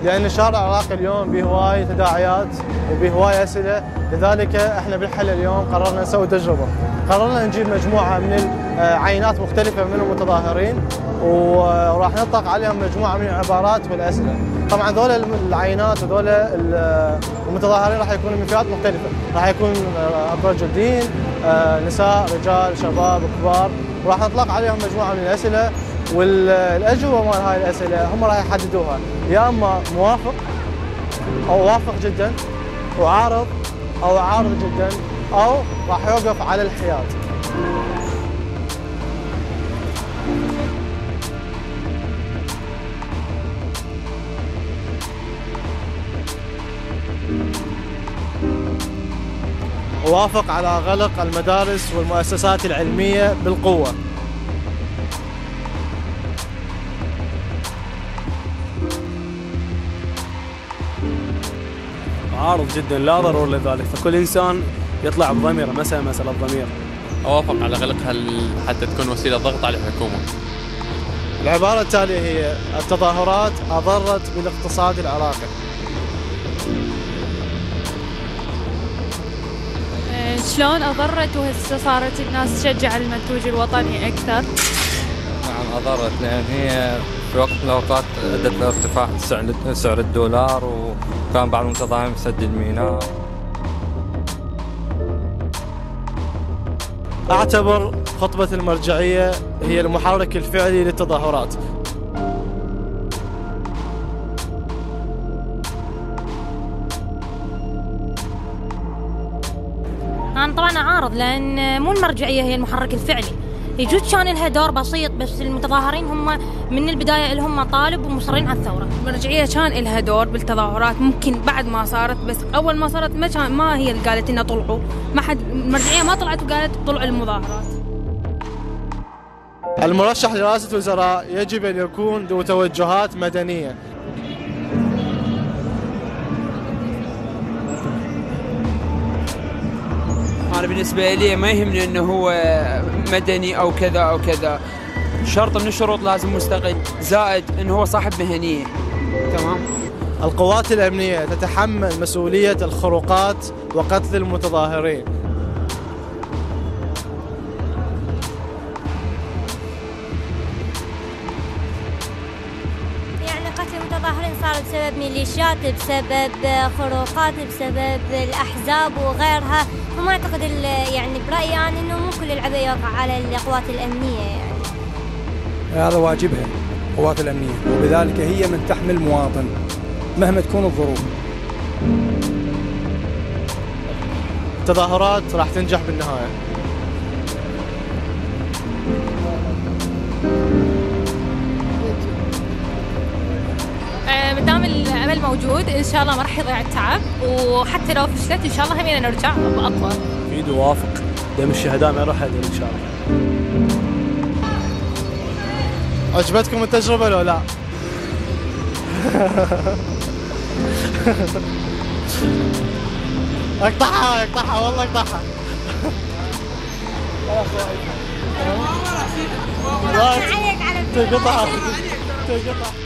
لأن الشارع العراقي اليوم به هواي تداعيات وبه هواي أسئلة، لذلك احنا بالحل اليوم قررنا نسوي تجربة، قررنا نجيب مجموعة من عينات مختلفة من المتظاهرين وراح نطلق عليهم مجموعة من العبارات والأسئلة. طبعا ذول العينات وذول المتظاهرين راح يكونوا من فئات مختلفة، راح يكون رجل دين، نساء، رجال، شباب، كبار، وراح نطلق عليهم مجموعة من الأسئلة، والأجوبة مال هاي الأسئلة هم راح يحددوها، يا اما موافق او وافق جدا، وعارض او عارض جدا، او راح يوقف على الحياد. وافق على غلق المدارس والمؤسسات العلمية بالقوة. عارض جدا، لا ضرورة لذلك، فكل إنسان يطلع بضميره، مسألة ضمير. أوافق على غلقها حتى تكون وسيلة ضغط على الحكومة. العبارة التالية هي: التظاهرات أضرت بالاقتصاد العراقي. شلون أضرت وهسه صارت الناس تشجع المنتوج الوطني أكثر؟ نعم أضرت، لأن هي في وقت من الأوقات أدت لارتفاع سعر الدولار، وكان بعض المتظاهرين بسد الميناء. أعتبر خطبة المرجعية هي المحرك الفعلي للتظاهرات. أنا طبعاً أعارض، لأن مو المرجعية هي المحرك الفعلي، يجوز كان لها دور بسيط، بس المتظاهرين هم من البداية اللي هم طالب ومصرين على الثورة. المرجعية كان لها دور بالتظاهرات، ممكن بعد ما صارت، بس أول ما صارت ما هي اللي قالت إنها طلعوا، ما حد المرجعية ما طلعت وقالت طلعوا المظاهرات. المرشح لرئاسة الوزراء يجب أن يكون ذو توجهات مدنية. أنا بالنسبة لي ما يهمني إنه هو مدني أو كذا أو كذا، شرط من الشروط لازم مستقل، زائد إنه هو صاحب مهنية. تمام. القوات الأمنية تتحمل مسؤولية الخروقات وقتل المتظاهرين. قتل المتظاهرين صار بسبب ميليشيات، بسبب خروقات، بسبب الأحزاب وغيرها، وما أعتقد يعني برأيي أنا إنه مو كل العبء يقع على القوات الأمنية. يعني هذا واجبها القوات الأمنية، وبذلك هي من تحمي المواطن مهما تكون الظروف. التظاهرات راح تنجح بالنهاية. مدام الأمل موجود إن شاء الله ما راح يضيع التعب، وحتى لو فشلت إن شاء الله همينا نرجع بأقوى. أكيد وافق، دام الشهداء ما يروح هدر إن شاء الله. عجبتكم التجربة لو لا؟ اقطعها والله اقطعها. تقطع